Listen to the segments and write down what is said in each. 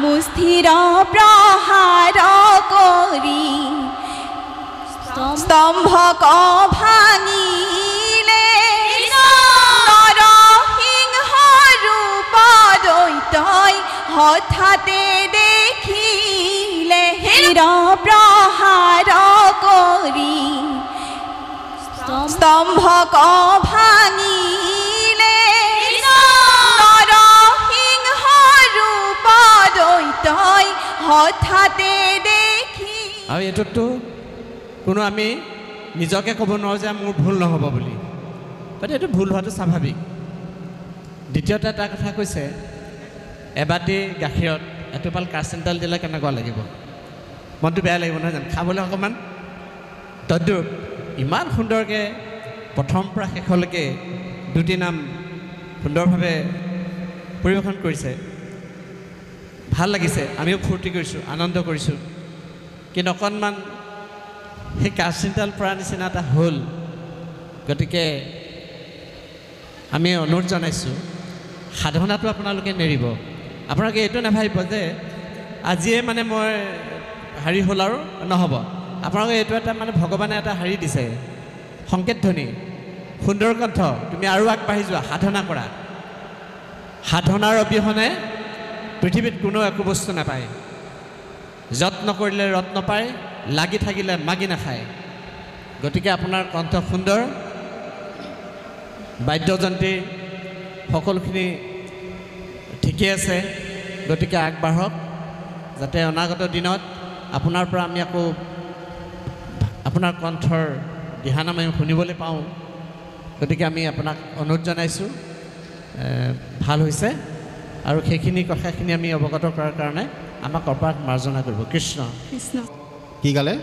মুস্থিৰ প্ৰহাৰ কৰি স্তম্ভ ভাঙিলে নৰসিংহ ৰূপ দৈত্যই হঠাতে দেখিলে শিৰ প্ৰহাৰ কৰি স্তম্ভ ভাঙিলে নৰসিংহ ৰূপ দৈত্যই হঠাতে দেখি। আৰু এইটোতো কোনো আমি নিজকে ক'ব নোৱাৰোঁ যে মোৰ ভুল নহ'ব বুলি, গতিকে এইটো ভুল হোৱাটো স্বাভাৱিক। দ্বিতীয়তে এটা কথা কৈছে, এবাটি গাখীৰত এটোপাল কাৰ্চেণ্টাল দিলে কেনেকুৱা লাগিব? মনটো বেয়া লাগিব নহয় জানো? খাবলৈ অকণমান তদ্ৰুপ ইমান সুন্দৰকৈ প্ৰথম পৰা শেষলৈকে দুটি নাম সুন্দৰভাৱে পৰিৱেশন কৰিছে, ভাল লাগিছে, আমিও ফূৰ্তি কৰিছোঁ, আনন্দ কৰিছোঁ। কিন্তু অকণমান সেই কাৰ্চেণ্টাল পৰা নিচিনা এটা হ'ল। গতিকে আমি অনুৰোধ জনাইছোঁ, সাধনাটো আপোনালোকে নেৰিব। আপোনালোকে এইটো নাভাবিব যে আজিয়ে মানে মই হেৰি হ'ল আৰু নহ'ব। আপোনালোকে এইটো এটা মানে ভগৱানে এটা হেৰি দিছে, সংকেত ধ্বনি, সুন্দৰ কণ্ঠ, তুমি আৰু আগবাঢ়ি যোৱা, সাধনা কৰা। সাধনাৰ অবিহনে পৃথিৱীত কোনো একো বস্তু নাপায়। যত্ন কৰিলে ৰত্ন পায়, লাগি থাকিলে মাগি নাখায়। গতিকে আপোনাৰ কণ্ঠ সুন্দৰ, বাদ্যযন্ত্ৰী সকলোখিনি ঠিকেই আছে। গতিকে আগবাঢ়ক, যাতে অনাগত দিনত আপোনাৰ পৰা আমি আকৌ আপোনাৰ কণ্ঠৰ দিহানাম আমি শুনিবলৈ পাওঁ। গতিকে আমি আপোনাক অনুৰোধ জনাইছোঁ, ভাল হৈছে আৰু সেইখিনি কথাখিনি আমি অৱগত কৰাৰ কাৰণে আমাক অপাৰ মাৰ্জনা কৰিব। কৃষ্ণ কৃষ্ণ কি গালে?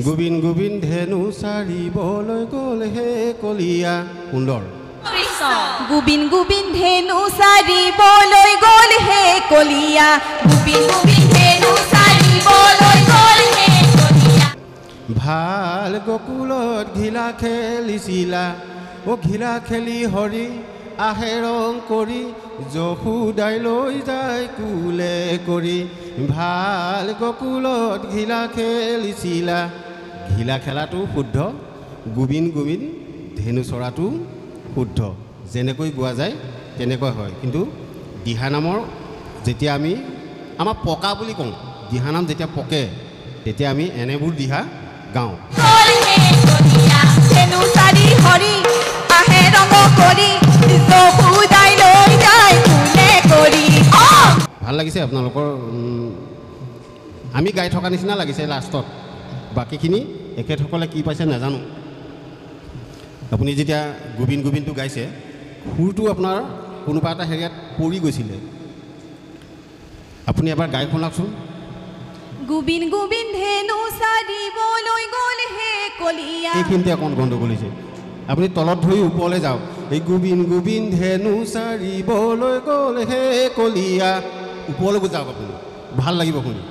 গোবিন্দ গোবিন্দ ধেনু চাৰিবলৈ গ'ল হে কলিয়া। সুন্দৰ। গোবিন্দ গোবিন্দ ধেনু চাৰিবলৈ গ'ল হে কলিয়া, গোবিন্দ গোবিন্দ ধেনু চাৰিবলৈ গ'ল হে কলিয়া। ভাল গকুলত ঘিলা খেলিছিলা, ঘিলা খেলি হৰি আহে ৰং কৰি, যশোদাই লৈ যায় কুলে কৰি। ভাল গকুলত ঘিলা খেলিছিলা, ঘিলা খেলাটো শুদ্ধ, গোবিন্দ গোবিন্দ ধেনু চৰাটো শুদ্ধ। যেনেকৈ গোৱা যায় তেনেকৈ হয়। কিন্তু দিহানামৰ যেতিয়া আমি আমাৰ পকা বুলি কওঁ, দিহানাম যেতিয়া পকে তেতিয়া আমি এনেবোৰ দিহা গাওঁ। ভাল লাগিছে আপোনালোকৰ, আমি গাই থকা নিচিনা লাগিছে লাষ্টত। বাকীখিনি এখেতসকলে কি পাইছে নাজানো। আপুনি যেতিয়া গোবিন্দ গোবিন্দটো গাইছে, সুৰটো আপোনাৰ কোনোবা এটা হেৰিয়াত পৰি গৈছিলে। আপুনি এবাৰ গাই শুনাওকচোন। গোবিন্দ গোবিন্দ ধেনু চাৰিবলৈ গ'ল হে কলিয়া। এইখিনিতে অকণ গণ্ডগোল হৈছে। আপুনি তলত ধৰি ওপৰলৈ যাওক। এই গোবিন্দ গোবিন্দ ধেনু চাৰিবলৈ গ'ল হে কলিয়া, ওপৰলৈকে যাওক আপুনি, ভাল লাগিব শুনি।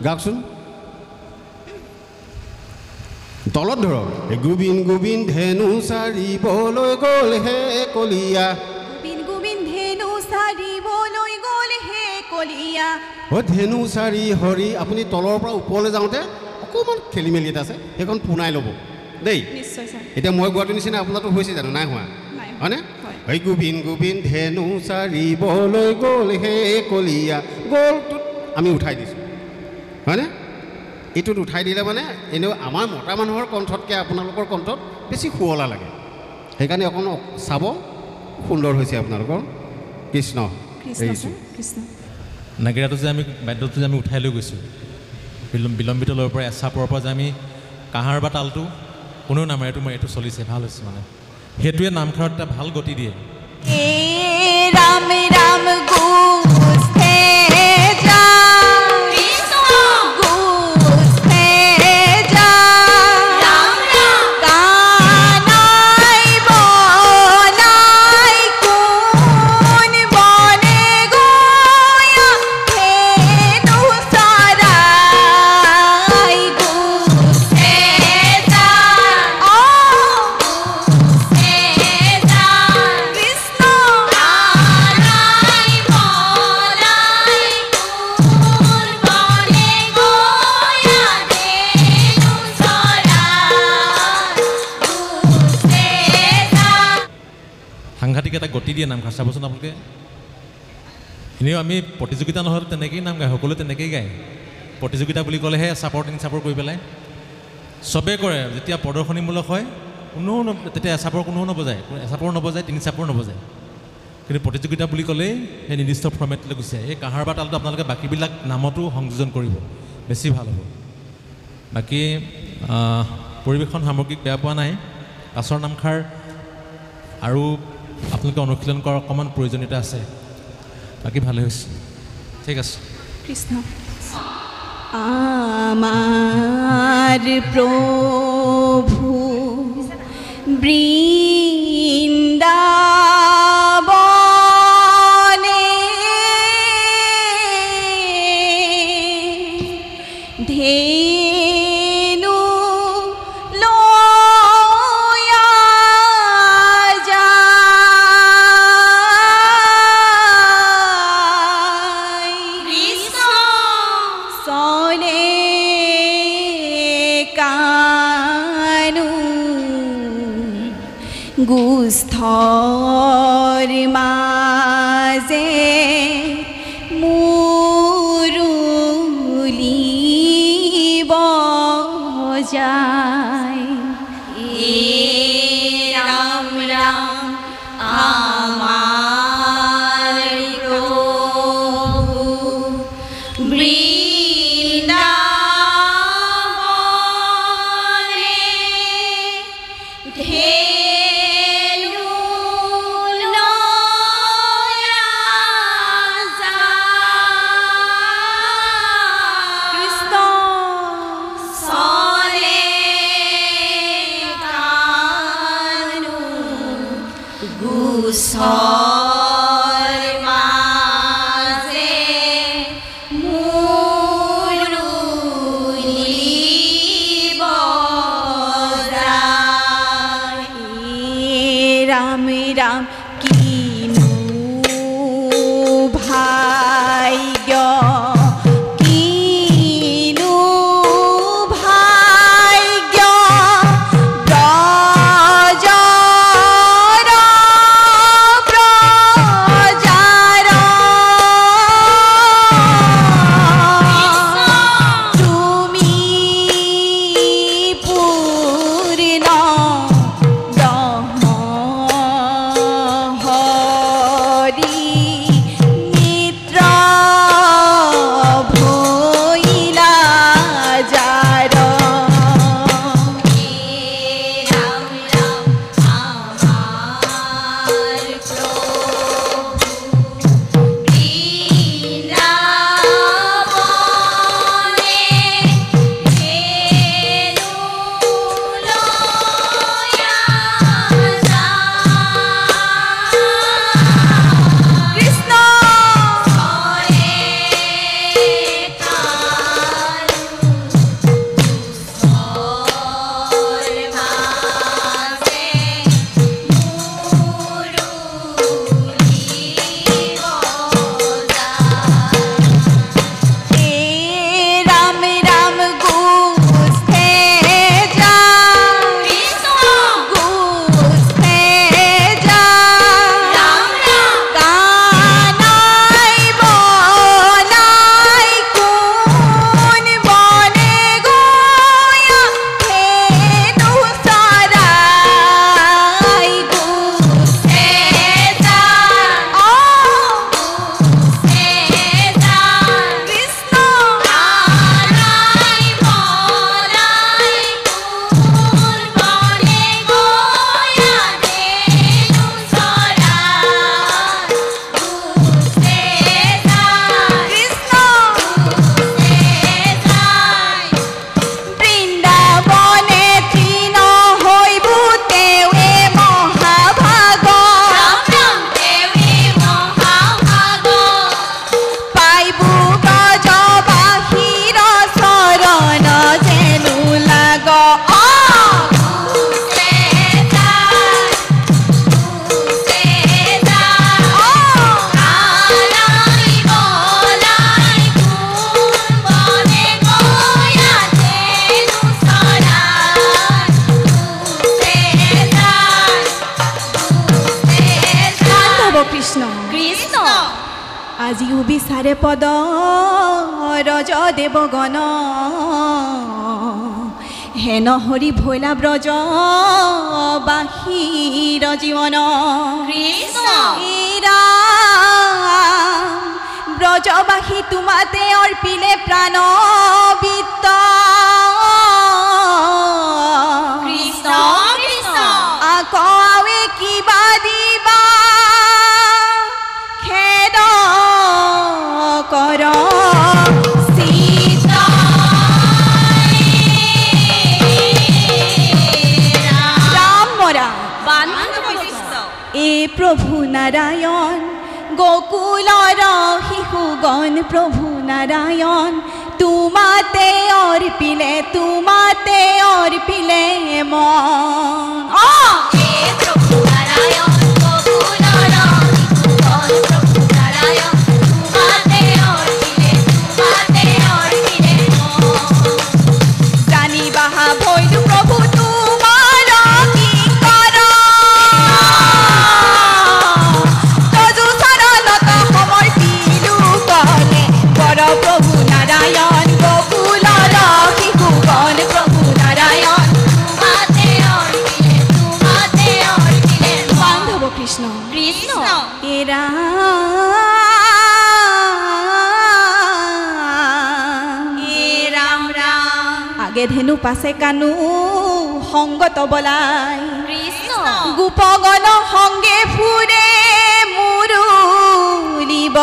গাওকচোন। তলত ধৰক। গোবিন্দ গোবিন্দ ধেনু চাৰিবলৈ গ'ল হে কলিয়া, গোবিন্দ গোবিন্দ ধেনু চাৰিবলৈ গ'ল হে কলিয়া। ধেনু চাৰি হৰি। আপুনি তলৰ পৰা ওপৰলৈ যাওঁতে অকণমান খেলি মেলি এটা আছে, সেইখন পুনাই ল'ব দেই। নিশ্চয় ছাৰ। এতিয়া মই গোৱাটো নিচিনা আপোনাৰতো হৈছে জানো? নাই হোৱা, হয়নে? এই গোবিন্দ গোবিন্দ ধেনু চাৰিবলৈ গ'ল হে কলিয়া, গ'লটোত আমি উঠাই দিছোঁ, হয়নে? এইটোত উঠাই দিলে মানে এনেও আমাৰ মতা মানুহৰ কণ্ঠতকৈ আপোনালোকৰ কণ্ঠত বেছি শুৱলা লাগে। সেইকাৰণে অকণ চাব, সুন্দৰ হৈছে আপোনালোকৰ। কৃষ্ণ। এৰিছোঁ। নাগিৰাটো যে আমি বাদ্যটো যে আমি উঠাই লৈ গৈছোঁ, বিলম্বিত লয়ৰ পৰা এচাপৰ পৰা যে আমি কাহাৰ বা তালটো কোনেও নামাৰে, এইটো চলিছে, ভাল হৈছে মানে। সেইটোৱে নামঘৰত এটা ভাল গতি দিয়ে। ৰাম ৰাম গোষ্ঠে যা, গোষ্ঠে যা, ৰাম ৰাম কানাই বনাই কোন বনে গয়া ধেনু চৰাই, গোষ্ঠে যা, গোষ্ঠে যা, কৃষ্ণ দিয়ে নামঘৰ চাবচোন আপোনালোকে এনেও আমি প্ৰতিযোগিতা নহ'লে তেনেকৈয়ে নাম গায় সকলোৱে তেনেকৈয়ে গায় প্ৰতিযোগিতা বুলি ক'লেহে চাপৰ তিনি চাপৰ কৰি পেলাই চবেই কৰে যেতিয়া প্ৰদৰ্শনীমূলক হয় কোনেও তেতিয়া এচাপৰ কোনেও নবজায় এচাপৰ নবজায় তিনি চাপৰ নবজায় কিন্তু প্ৰতিযোগিতা বুলি ক'লেই সেই নিৰ্দিষ্ট ফৰ্মেটলৈ গুচি যায় এই কাঁহাৰ বা তালটো আপোনালোকে বাকীবিলাক নামতো সংযোজন কৰিব বেছি ভাল হ'ব বাকী পৰিৱেশন সামগ্ৰিক বেয়া পোৱা নাই পাছৰ নামষাৰ আৰু আপোনালোকে অনুশীলন কৰাৰ অকণমান প্ৰয়োজনীয়তা আছে বাকী ভালে হৈছে ঠিক আছে কৃষ্ণ আমার প্রভু বৃন্দাবনে ধেনু লয়া যায় কৃষ্ণ সনে কানু গুস্থর মাঝে মুরুলি বজায় রাম রাম আমার প্রভু বৃন্দাবনে ধেনু লয়া যায় কৃষ্ণ সনে কৃষ্ণ কৃষ্ণ আজিও বিচাৰে পদ ৰজ দেৱগণ হেন হৰি ভৈলা ব্ৰজ বাহিৰ জীৱন কৃষ্ণ ব্ৰজবাসী তোমাতে অৰ্পিলে প্ৰাণ বিত্ত কৃষ্ণ কৃষ্ণ আকৌ কিবা দিবা খেদ কৰ এ প্ৰভু নাৰায়ণ গোকুলৰ শিশুগণ প্ৰভু নাৰায়ণ তোমাতে অৰ্পিলে মন প্ৰভু নাৰায়ণ গোকুলৰ শিশুগণ প্ৰভু নাৰায়ণ তোমাতে অৰ্পিলে মন জানিবা ভৈলো প্ৰভু তোমাৰ কিংকৰ তজু চৰণত সমৰ্পিলো কলে বৰ প্ৰভু নাৰায়ণ গোকুলৰ শিশুগণ প্ৰভু নাৰায়ণ তোমাতে অৰ্পিলে বান্ধৱ কৃষ্ণ কৃষ্ণ এৰা ৰাম ৰাম আগে ধেনু পাছে কানু সংগত বলাই কৃষ্ণ গোপগণ সংগে ফুৰে মুৰুলিব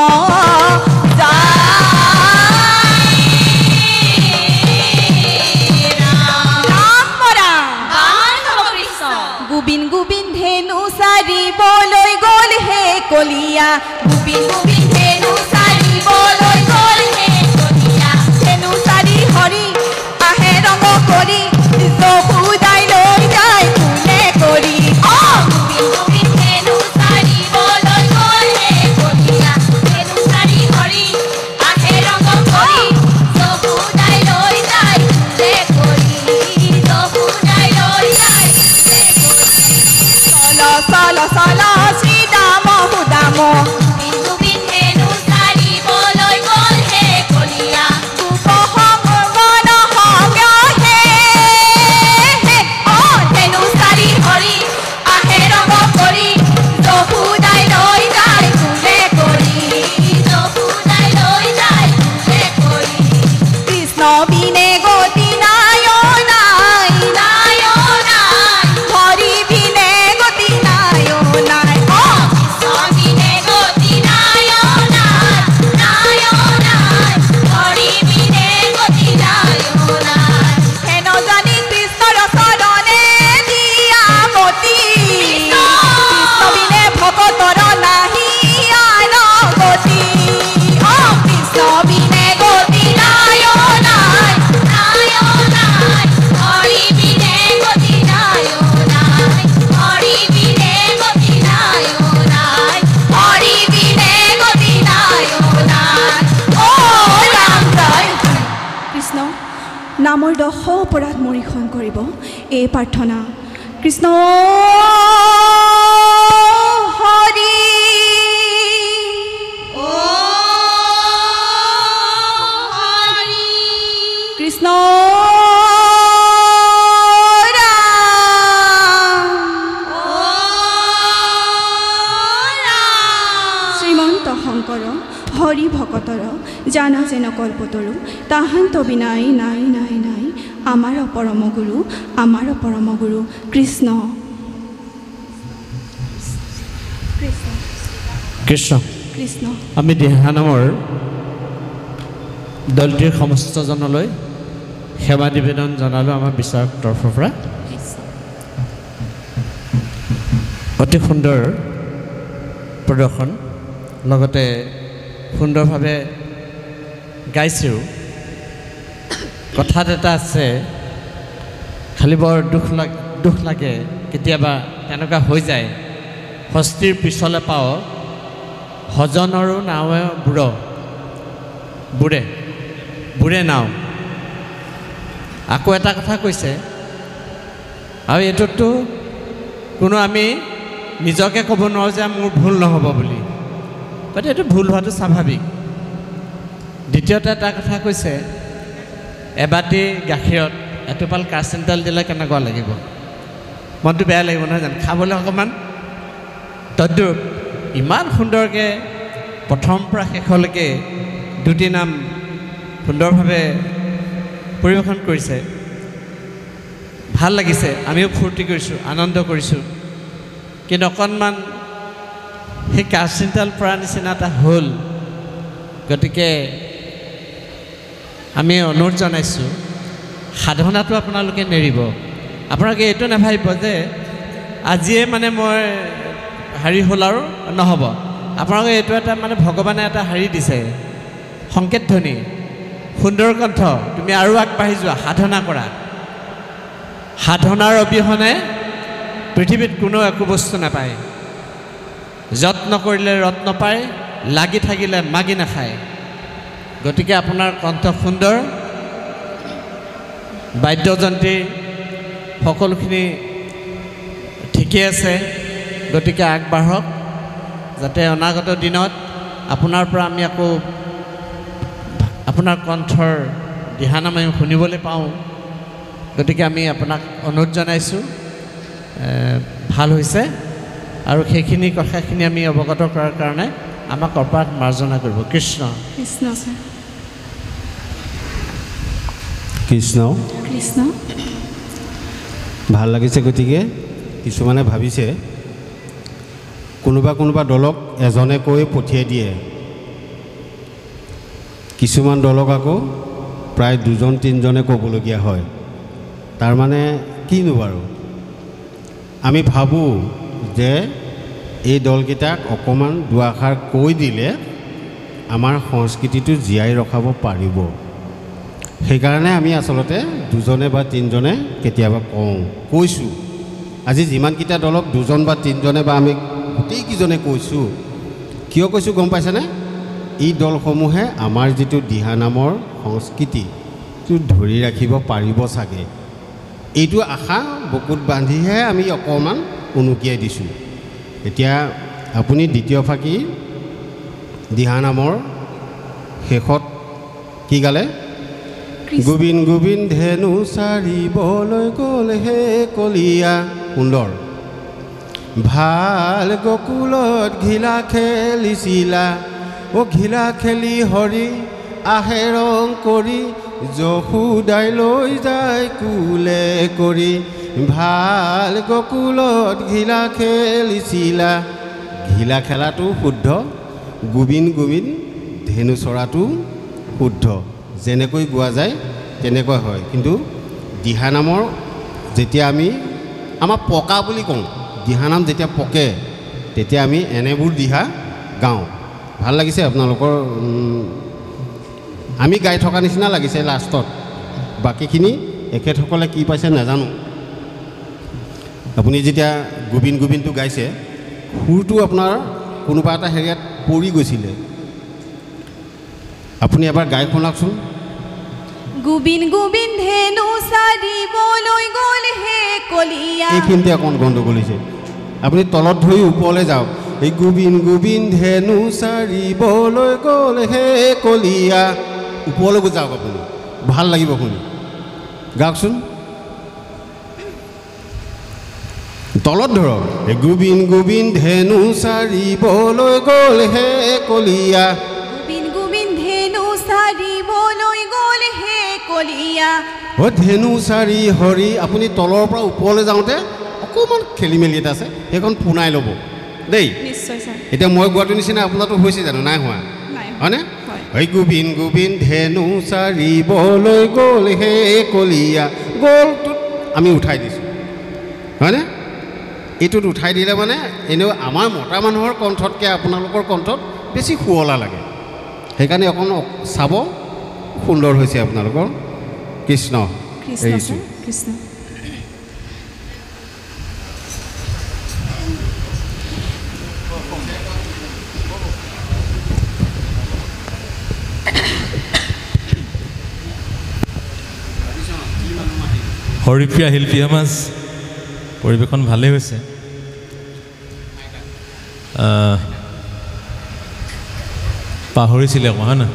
গোবিন গোবিন ধেনু চাৰিবলৈ গ'ল হে কলিয়া গোবিন গোবিন ধেনু চাৰিবলৈ গ'ল হে কলিয়া ধেনু চাৰি হৰি আহে ৰঙ কৰি যশোদাই লৈ যায় কোনে কৰি গোবিন গোবিন ধেনু চাৰিবলৈ গ'ল হে কলিয়া ধেনু চাৰি হৰি আহে ৰঙ কৰি যশোদাই লৈ যায় কোনে কৰি যশোদাই লৈ যায় চল চল শ্ৰীদাম সুদাম গোবিন গোবিন ধেনু চাৰিবলৈ গ'ল হে কলিয়া গোপসংগন সংগে ধেনু চাৰি হৰি আহে ৰঙ কৰি যশোদাই লৈ যায় কোনে কৰি যশোদাই লৈ যায় কোনে কৰি কৃষ্ণ বিনে গতি নাই নাই হৰি বিনে গতি নাই স্বামীনে গতি নাই হৰি বিনে গতি নাই হেন জানি কৃষ্ণৰ চৰণে দিয়া মতি কৃষ্ণ বিনে ভকতৰ নাহি আন গতি কৃষ্ণ বিনে গতি নাই হৰি বিনে গতি নাই হৰি বিনে গতি নাই হৰি বিনে গতি নাই অ ৰাম জয় কৃষ্ণ নামৰ দশ অপৰাধ মৰিখন কৰিব এই প্ৰাৰ্থনা কৃষ্ণ হৰি কৃষ্ণ শ্ৰীমন্ত শংকৰ হৰি ভকতৰ জানা যেন কল্পতৰু তাহান্ত বিনাই নাই নাই নাই আমাৰ পৰম গুৰু কৃষ্ণ কৃষ্ণ কৃষ্ণ আমি দিহানামৰ দলটিৰ সমস্তজনলৈ সেৱা নিবেদন জনালোঁ আমাৰ বিচাৰক তৰফৰ পৰা অতি সুন্দৰ প্ৰদৰ্শন লগতে সুন্দৰভাৱে গাইছেও কথাত এটা আছে খালি বৰ দুখ লাগে কেতিয়াবা তেনেকুৱা হৈ যায় হস্তিৰ পিছলে পাওঁ হজনৰো নাৱে বুৰে নাও আকৌ এটা কথা কৈছে আৰু এইটোতো কোনো আমি নিজকে ক'ব নোৱাৰোঁ যে মোৰ ভুল নহ'ব বুলি গতিকে এইটো ভুল হোৱাটো স্বাভাৱিক। দ্বিতীয়তে এটা কথা কৈছে, এবাটি গাখীৰত এটোপাল কেৰাচিন তেল দিলে কেনেকুৱা লাগিব? মনটো বেয়া লাগিব নহয় জানো? খাবলৈ অকণমান তদ্ৰুপ ইমান সুন্দৰকৈ প্ৰথম পৰা শেষলৈকে দুটি নাম সুন্দৰভাৱে পৰিৱেশন কৰিছে, ভাল লাগিছে, আমিও ফূৰ্তি কৰিছোঁ, আনন্দ কৰিছোঁ। কিন্তু অকণমান সেই কেৰাচিন তেল পৰা নিচিনা এটা হ'ল। গতিকে আমি অনুৰোধ জনাইছোঁ, সাধনাটো আপোনালোকে নেৰিব। আপোনালোকে এইটো নাভাবিব যে আজিয়ে মানে মই হেৰি হ'ল আৰু নহ'ব। আপোনালোকে এইটো এটা মানে ভগৱানে এটা হেৰি দিছে, সংকেত ধ্বনি, সুন্দৰ কণ্ঠ, তুমি আৰু আগবাঢ়ি যোৱা, সাধনা কৰা। সাধনাৰ অবিহনে পৃথিৱীত কোনো একো বস্তু নাপায়। যত্ন কৰিলে ৰত্ন পায়, লাগি থাকিলে মাগি নাখায়। গতিকে আপোনাৰ কণ্ঠ সুন্দৰ, বাদ্যযন্ত্ৰী সকলোখিনি ঠিকেই আছে। গতিকে আগবাঢ়ক, যাতে অনাগত দিনত আপোনাৰ পৰা আমি আকৌ আপোনাৰ কণ্ঠৰ দিহানাম আমি শুনিবলৈ পাওঁ। গতিকে আমি আপোনাক অনুৰোধ জনাইছোঁ, ভাল হৈছে আৰু সেইখিনি কথাখিনি আমি অৱগত কৰাৰ কাৰণে আমাক অপাৰ মাৰ্জনা কৰিব। কৃষ্ণ কৃষ্ণ ছাৰ, কৃষ্ণ কৃষ্ণ। ভাল লাগিছে। গতিকে কিছুমানে ভাবিছে কোনোবা দলক এজনে কৈ পঠিয়াই দিয়ে, কিছুমান দলক আকৌ প্ৰায় 2-3জনে ক'বলগীয়া হয়। তাৰমানে কিনো বাৰু, আমি ভাবোঁ যে এই দলকেইটাক অকণমান দুআষাৰ কৈ দিলে আমাৰ সংস্কৃতিটো জীয়াই ৰখাব পাৰিব। সেইকাৰণে আমি আচলতে 2জনে বা 3জনে কেতিয়াবা কৈছোঁ। আজি যিমানকেইটা দলক 2জন বা 3জনে বা আমি গোটেইকেইজনে কৈছোঁ, কিয় কৈছোঁ গম পাইছেনে? এই দলসমূহে আমাৰ যিটো দিহানামৰ সংস্কৃতিটো ধৰি ৰাখিব পাৰিব চাগে, এইটো আশা বুকুত বান্ধিহে আমি অকণমান উনুকিয়াই দিছোঁ। এতিয়া আপুনি দ্বিতীয় ফাঁকি দিহানামৰ শেষত কি গালে? গোবিন্দ গোবিন্দ ধেনু চাৰিবলৈ গ'ল হে কলীয়া। সুন্দৰ। ভাল গকুলত ঘিলা খেলিছিলা, ঘিলা খেলি হৰি আহে ৰং কৰি, যশোদাই লৈ যায় কুলে কৰি। ভাল গকুলত ঘিলা খেলিছিলা, ঘিলা খেলাটো শুদ্ধ, গোবিন্দ গোবিন্দ ধেনু চৰাটো শুদ্ধ। যেনেকৈ গোৱা যায় তেনেকৈ হয়। কিন্তু দিহানামৰ যেতিয়া আমাৰ পকা বুলি কওঁ, দিহানাম যেতিয়া পকে তেতিয়া আমি এনেবোৰ দিহা গাওঁ। ভাল লাগিছে আপোনালোকৰ, আমি গাই থকা নিচিনা লাগিছে লাষ্টত। বাকীখিনি এখেতসকলে কি পাইছে নাজানো। আপুনি যেতিয়া গোবিন্দ গোবিন্দটো গাইছে, সুৰটো আপোনাৰ কোনোবা এটা হেৰিয়াত পৰি গৈছিলে। আপুনি এবাৰ গাই শুনাওকচোন। গোবিন্দ গোবিন্দ ধেনু চাৰিবলৈ গ'ল হে কলীয়া। এইখিনিতে অকণ গণ্ডগোল হৈছে। আপুনি তলত ধৰি ওপৰলৈ যাওক। এই গোবিন্দ গোবিন্দ ধেনু চাৰিবলৈ গ'ল হে কলীয়া, ওপৰলৈকে যাওক আপুনি, ভাল লাগিব শুনি। গাওকচোন। তলত ধৰক। এই গোবিন্দ গোবিন্দ ধেনু চাৰিবলৈ গ'ল হে কলীয়া। গোবিন্দ গোবিন্দ ধেনু চাৰিবলৈ গ'ল হে কলীয়া। ধেনু চাৰি হৰি। আপুনি তলৰ পৰা ওপৰলৈ যাওঁতে অকণমান খেলি মেলি এটা আছে, সেইখন পুনাই ল'ব দেই। নিশ্চয় ছাৰ। এতিয়া মই গোৱাটো নিচিনা আপোনাৰতো হৈছে জানো? নাই হোৱা, হয়নে? এই গোবিন্দ গোবিন্দ ধেনু চাৰিবলৈ গ'ল হে কলীয়া, গ'লটোত আমি উঠাই দিছোঁ, হয়নে? এইটোত উঠাই দিলে মানে এনেও আমাৰ মতা মানুহৰ কণ্ঠতকৈ আপোনালোকৰ কণ্ঠত বেছি শুৱলা লাগে। সেইকাৰণে অকণ চাব, সুন্দৰ হৈছে আপোনালোকৰ। কৃষ্ণ। কৃষ্ণ কৃষ্ণ। হৰিপ্ৰিয়া শিল্পী সমাজ পৰিৱেশন ভালেই হৈছে। পাহৰিছিলে আকৌ হয় নহয়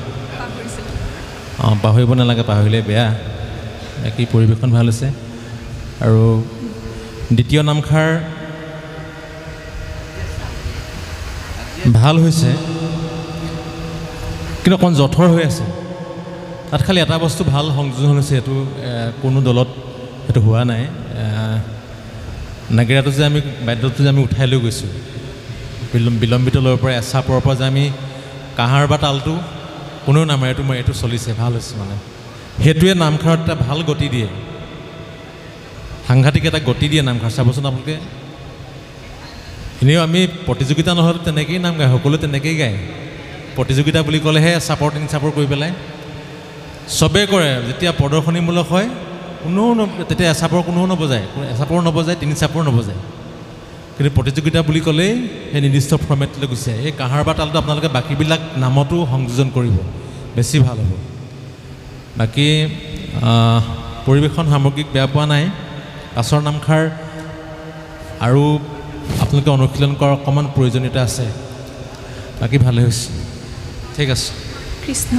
অঁ পাহৰিব নালাগে পাহৰিলে বেয়া বাকী পৰিৱেশন ভাল হৈছে আৰু দ্বিতীয় নামষাৰ ভাল হৈছে কিন্তু অকণ জঠৰ হৈ আছে তাত খালি এটা বস্তু ভাল সংযোজন হৈছে সেইটো কোনো দলত সেইটো হোৱা নাই নাগিৰাটো যে আমি বাদ্যটো যে আমি উঠাই লৈ গৈছোঁ বিলম্বিত লয়ৰ পৰা এচাপৰ পৰা যে আমি কাঁহাৰ বা তালটো কোনেও নামাৰে এইটো চলিছে ভাল হৈছে মানে সেইটোৱে নামঘৰত এটা ভাল গতি দিয়ে সাংঘাতিক এটা গতি দিয়ে নামঘৰ চাবচোন আপোনালোকে এনেও আমি প্ৰতিযোগিতা নহ'লে তেনেকৈয়ে নাম গায় সকলোৱে তেনেকৈয়ে গায় প্ৰতিযোগিতা বুলি ক'লেহে চাপৰ তিনি চাপৰ কৰি পেলাই চবেই কৰে যেতিয়া প্ৰদৰ্শনীমূলক হয় কোনেও তেতিয়া এচাপৰ কোনেও নবজায় এচাপৰ নবজায় তিনি চাপৰ নবজায় কিন্তু প্ৰতিযোগিতা বুলি ক'লেই সেই নিৰ্দিষ্ট ফৰ্মেটলৈ গুচি যায় এই কাঁহাৰ বা তালটো আপোনালোকে বাকীবিলাক নামতো সংযোজন কৰিব বেছি ভাল হ'ব বাকী পৰিৱেশন সামগ্ৰিক বেয়া পোৱা নাই পাছৰ নামষাৰ আৰু আপোনালোকে অনুশীলন কৰাৰ অকণমান প্ৰয়োজনীয়তা আছে বাকী ভালে হৈছে ঠিক আছে কৃষ্ণ